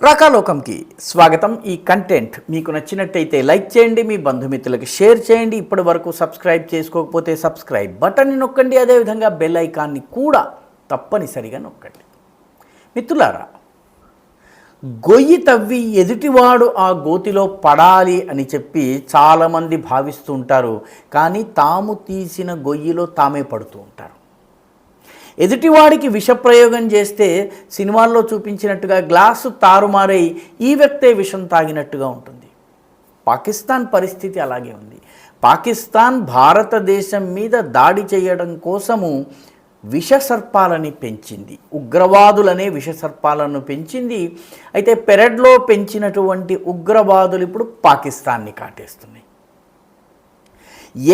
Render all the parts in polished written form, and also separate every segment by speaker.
Speaker 1: రాకాలోకంకి స్వాగతం. ఈ కంటెంట్ మీకు నచ్చినట్టయితే లైక్ చేయండి, మీ బంధుమిత్రులకు షేర్ చేయండి. ఇప్పటి వరకు సబ్స్క్రైబ్ చేసుకోకపోతే సబ్స్క్రైబ్ బటన్ని నొక్కండి, అదేవిధంగా బెల్ ఐకాన్ని కూడా తప్పనిసరిగా నొక్కండి. మిత్రులారా, గొయ్యి తవ్వి ఎదుటివాడు ఆ గోతిలో పడాలి అని చెప్పి చాలామంది భావిస్తూ ఉంటారు. కానీ తాము తీసిన గొయ్యిలో తామే పడుతూ ఉంటారు. ఎదుటివాడికి విషప్రయోగం చేస్తే సినిమాల్లో చూపించినట్టుగా గ్లాసు తారుమారై ఈ వ్యక్తే విషం తాగినట్టుగా ఉంటుంది. పాకిస్తాన్ పరిస్థితి అలాగే ఉంది. పాకిస్తాన్ భారతదేశం మీద దాడి చేయడం కోసము విషసర్పాలని పెంచింది, ఉగ్రవాదులనే విషసర్పాలను పెంచింది. అయితే పెరడ్లో పెంచినటువంటి ఉగ్రవాదులు ఇప్పుడు పాకిస్తాన్ని కాటేస్తున్నాయి.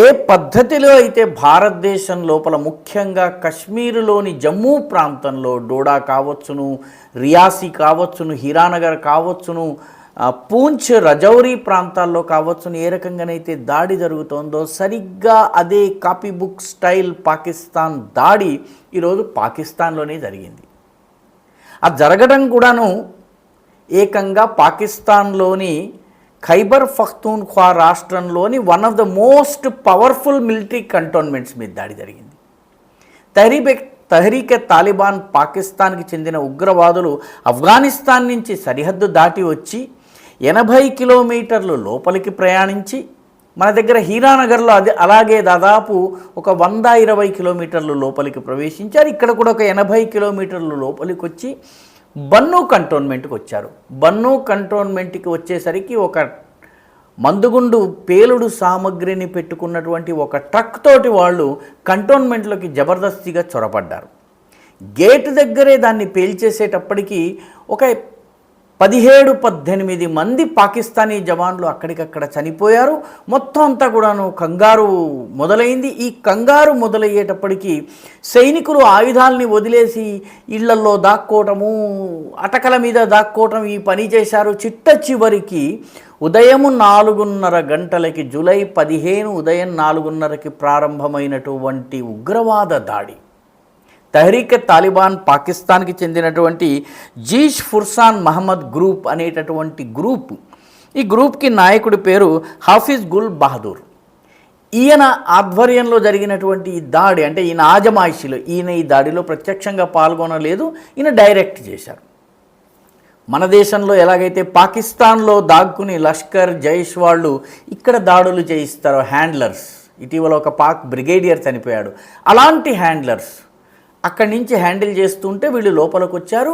Speaker 1: ఏ పద్ధతిలో అయితే భారతదేశం లోపల ముఖ్యంగా కశ్మీరులోని జమ్మూ ప్రాంతంలో డోడా కావచ్చును, రియాసీ కావచ్చును, హీరానగర్ కావచ్చును, పూంచ్ రజౌరీ ప్రాంతాల్లో కావచ్చును, ఏ రకంగానైతే దాడి జరుగుతోందో సరిగ్గా అదే కాపీ బుక్ స్టైల్ పాకిస్తాన్ దాడి ఈరోజు పాకిస్తాన్లోనే జరిగింది. అది జరగడం కూడాను ఏకంగా పాకిస్తాన్లోని ఖైబర్ పఖ్తూన్ఖ్వా రాష్ట్రంలోని one of the most powerful military cantonments మీద దాడి జరిగింది. తహరీకే తాలిబాన్ పాకిస్తాన్కి చెందిన ఉగ్రవాదులు ఆఫ్ఘనిస్తాన్ నుంచి సరిహద్దు దాటి వచ్చి 80 కిలోమీటర్లు లోపలికి ప్రయాణించి మన దగ్గర హీరానగర్లో అలాగే దాదాపు ఒక 120 కిలోమీటర్లు లోపలికి ప్రవేశించారు. ఇక్కడ కూడా ఒక 80 కిలోమీటర్లు లోపలికి వచ్చి బన్నూ కంటోన్మెంట్కి వచ్చారు. బన్నూ కంటోన్మెంట్కి వచ్చేసరికి ఒక మందుగుండు పేలుడు సామగ్రిని పెట్టుకున్నటువంటి ఒక ట్రక్ తోటి వాళ్ళు కంటోన్మెంట్లోకి జబర్దస్తిగా చొరబడ్డారు. గేటు దగ్గరే దాన్ని పేల్చేసేటప్పటికీ ఒక 17-18 మంది పాకిస్తానీ జవాన్లు అక్కడికక్కడ చనిపోయారు. మొత్తం అంతా కూడాను కంగారు మొదలైంది. ఈ కంగారు మొదలయ్యేటప్పటికీ సైనికులు ఆయుధాలని వదిలేసి ఇళ్లల్లో దాక్కోవటము, అటకల మీద దాక్కోవటం ఈ పని చేశారు. చిట్ట చివరికి ఉదయం 4:30 గంటలకి జూలై 15 ఉదయం 4:30కి ప్రారంభమైనటువంటి ఉగ్రవాద దాడి తహరీకే తాలిబాన్ పాకిస్తాన్కి చెందినటువంటి జీష్ ఫుర్సాన్ మహమ్మద్ గ్రూప్ అనేటటువంటి గ్రూప్, ఈ గ్రూప్కి నాయకుడి పేరు హాఫిజ్ గుల్ బహదూర్. ఈయన ఆధ్వర్యంలో జరిగినటువంటి ఈ దాడి, అంటే ఈయన ఆజమాయిషీలో, ఈయన ఈ దాడిలో ప్రత్యక్షంగా పాల్గొనలేదు, ఈయన డైరెక్ట్ చేశారు. మన దేశంలో ఎలాగైతే పాకిస్తాన్లో దాక్కుని లష్కర్ జైష్ వాళ్ళు ఇక్కడ దాడులు చేయిస్తారో హ్యాండ్లర్స్, ఇటీవల ఒక పాక్ బ్రిగేడియర్ చనిపోయాడు, అలాంటి హ్యాండ్లర్స్ అక్కడి నుంచి హ్యాండిల్ చేస్తుంటే వీళ్ళు లోపలికి వచ్చారు.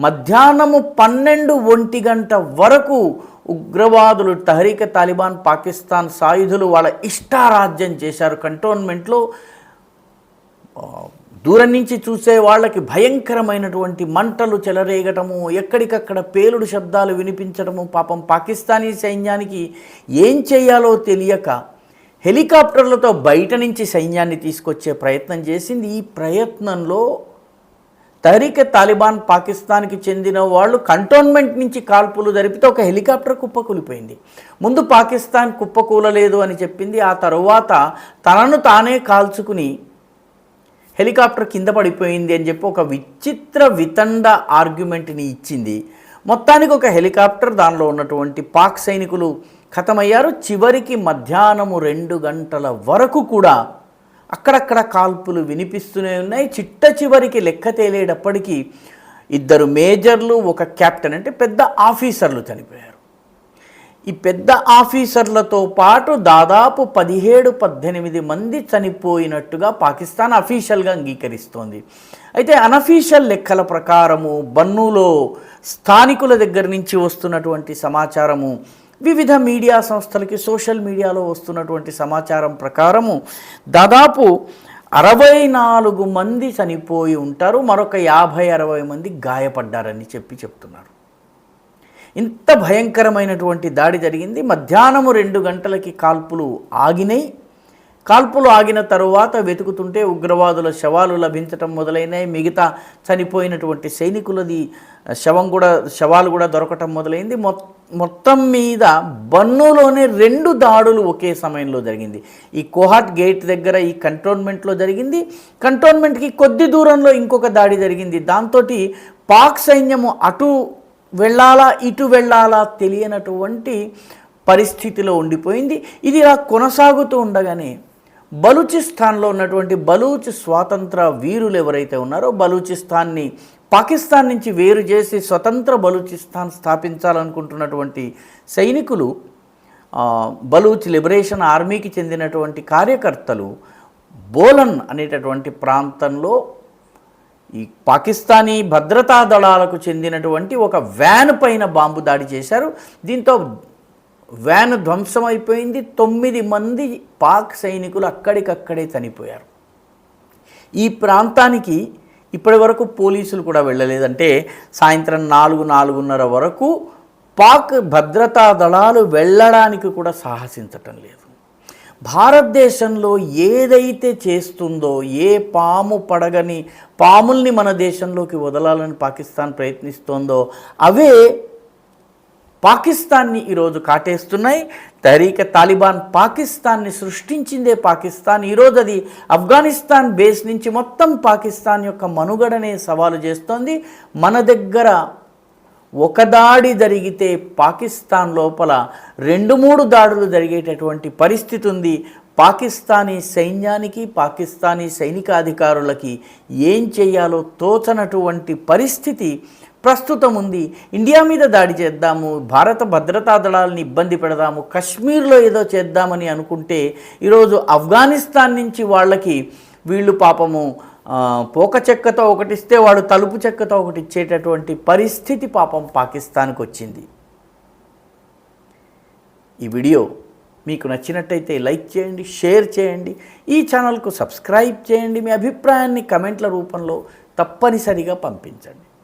Speaker 1: మధ్యాహ్నము 12-1 గంట వరకు ఉగ్రవాదులు తహరీకే తాలిబాన్ పాకిస్తాన్ సాయుధులు వాళ్ళ ఇష్టారాజ్యం చేశారు. కంటోన్మెంట్లో దూరం నుంచి చూసే వాళ్ళకి భయంకరమైనటువంటి మంటలు చెలరేగటము, ఎక్కడికక్కడ పేలుడు శబ్దాలు వినిపించడము. పాపం పాకిస్తానీ సైన్యానికి ఏం చేయాలో తెలియక హెలికాప్టర్లతో బయట నుంచి సైన్యాన్ని తీసుకొచ్చే ప్రయత్నం చేసింది. ఈ ప్రయత్నంలో తహరీకే తాలిబాన్ పాకిస్తాన్కి చెందిన వాళ్ళు కంటోన్మెంట్ నుంచి కాల్పులు జరిపితే ఒక హెలికాప్టర్ కుప్పకూలిపోయింది. ముందు పాకిస్తాన్ కుప్పకూలలేదు అని చెప్పింది, ఆ తరువాత తనను తానే కాల్చుకుని హెలికాప్టర్ కింద పడిపోయింది అని చెప్పి ఒక విచిత్ర వితండ ఆర్గ్యుమెంట్ని ఇచ్చింది. మొత్తానికి ఒక హెలికాప్టర్, దానిలో ఉన్నటువంటి పాక్ సైనికులు ఖతమయ్యారు. చివరికి మధ్యాహ్నము 2 గంటల వరకు కూడా అక్కడక్కడ కాల్పులు వినిపిస్తూనే ఉన్నాయి. చిట్ట చివరికి లెక్క తేలేటప్పటికీ 2 మేజర్లు, ఒక కెప్టెన్, అంటే పెద్ద ఆఫీసర్లు చనిపోయారు. ఈ పెద్ద ఆఫీసర్లతో పాటు దాదాపు 17-18 మంది చనిపోయినట్టుగా పాకిస్తాన్ అఫీషియల్గా అంగీకరిస్తోంది. అయితే అనఫీషియల్ లెక్కల ప్రకారము బన్నూలో స్థానికుల దగ్గర నుంచి వస్తున్నటువంటి సమాచారము, వివిధ మీడియా సంస్థలకి సోషల్ మీడియాలో వస్తున్నటువంటి సమాచారం ప్రకారము దాదాపు 64 మంది చనిపోయి ఉంటారు, మరొక 50-60 మంది గాయపడ్డారని చెప్తున్నారు. ఇంత భయంకరమైనటువంటి దాడి జరిగింది. మధ్యాహ్నము 2 గంటలకి కాల్పులు ఆగినాయి. కాల్పులు ఆగిన తరువాత వెతుకుతుంటే ఉగ్రవాదుల శవాలు లభించటం మొదలైనాయి. మిగతా చనిపోయినటువంటి సైనికులది శవాలు కూడా దొరకటం మొదలైంది. మొత్తం మీద బన్నూలోనే 2 దాడులు ఒకే సమయంలో జరిగింది. ఈ కోహాట్ గేట్ దగ్గర ఈ కంటోన్మెంట్లో జరిగింది. కంటోన్మెంట్కి కొద్ది దూరంలో ఇంకొక దాడి జరిగింది. దాంతో పాక్ సైన్యము అటు వెళ్ళాలా ఇటు వెళ్ళాలా తెలియనటువంటి పరిస్థితిలో ఉండిపోయింది. ఇది ఇలా కొనసాగుతూ ఉండగానే బలూచిస్తాన్లో ఉన్నటువంటి బలూచ్ స్వాతంత్ర వీరులు ఎవరైతే ఉన్నారో, బలూచిస్తాన్ని పాకిస్తాన్ నుంచి వేరు చేసి స్వతంత్ర బలూచిస్తాన్ స్థాపించాలనుకుంటున్నటువంటి సైనికులు, బలూచ్ లిబరేషన్ ఆర్మీకి చెందినటువంటి కార్యకర్తలు బోలన్ అనేటటువంటి ప్రాంతంలో ఈ పాకిస్తానీ భద్రతా దళాలకు చెందినటువంటి ఒక వ్యాన్ పైన బాంబు దాడి చేశారు. దీంతో వ్యాన్ ధ్వంసమైపోయింది. 9 మంది పాక్ సైనికులు అక్కడికక్కడే చనిపోయారు. ఈ ప్రాంతానికి ఇప్పటి వరకు పోలీసులు కూడా వెళ్ళలేదంటే సాయంత్రం 4-4:30 వరకు పాక్ భద్రతా దళాలు వెళ్ళడానికి కూడా సాహసించటం లేదు. భారతదేశంలో ఏదైతే చేస్తుందో, ఏ పాము పడగని పాముల్ని మన దేశంలోకి వదలాలని పాకిస్తాన్ ప్రయత్నిస్తోందో అవే పాకిస్తాన్ని ఈరోజు కాటేస్తున్నాయి. తహరీక్ తాలిబాన్ పాకిస్తాన్ని సృష్టించిందే పాకిస్తాన్. ఈరోజు అది ఆఫ్ఘనిస్తాన్ బేస్ నుంచి మొత్తం పాకిస్తాన్ యొక్క మనుగడనే సవాలు చేస్తోంది. మన దగ్గర ఒక దాడి జరిగితే పాకిస్తాన్ లోపల 2-3 దాడులు జరిగేటటువంటి పరిస్థితి ఉంది. పాకిస్తానీ సైన్యానికి, పాకిస్తానీ సైనికాధికారులకి ఏం చేయాలో తోచనటువంటి పరిస్థితి ప్రస్తుతం ఉంది. ఇండియా మీద దాడి చేద్దాము, భారత భద్రతా దళాలని ఇబ్బంది పెడదాము, కశ్మీర్లో ఏదో చేద్దామని అనుకుంటే ఈరోజు ఆఫ్ఘనిస్తాన్ నుంచి వాళ్ళకి వీళ్ళు పాపము పోక చెక్కతో ఒకటిస్తే వాడు తలుపు చెక్కతో ఒకటి ఇచ్చేటటువంటి పరిస్థితి పాపం పాకిస్తాన్కి వచ్చింది. ఈ వీడియో మీకు నచ్చినట్టయితే లైక్ చేయండి, షేర్ చేయండి, ఈ ఛానల్కు సబ్స్క్రైబ్ చేయండి. మీ అభిప్రాయాన్ని కమెంట్ల రూపంలో తప్పనిసరిగా పంపించండి.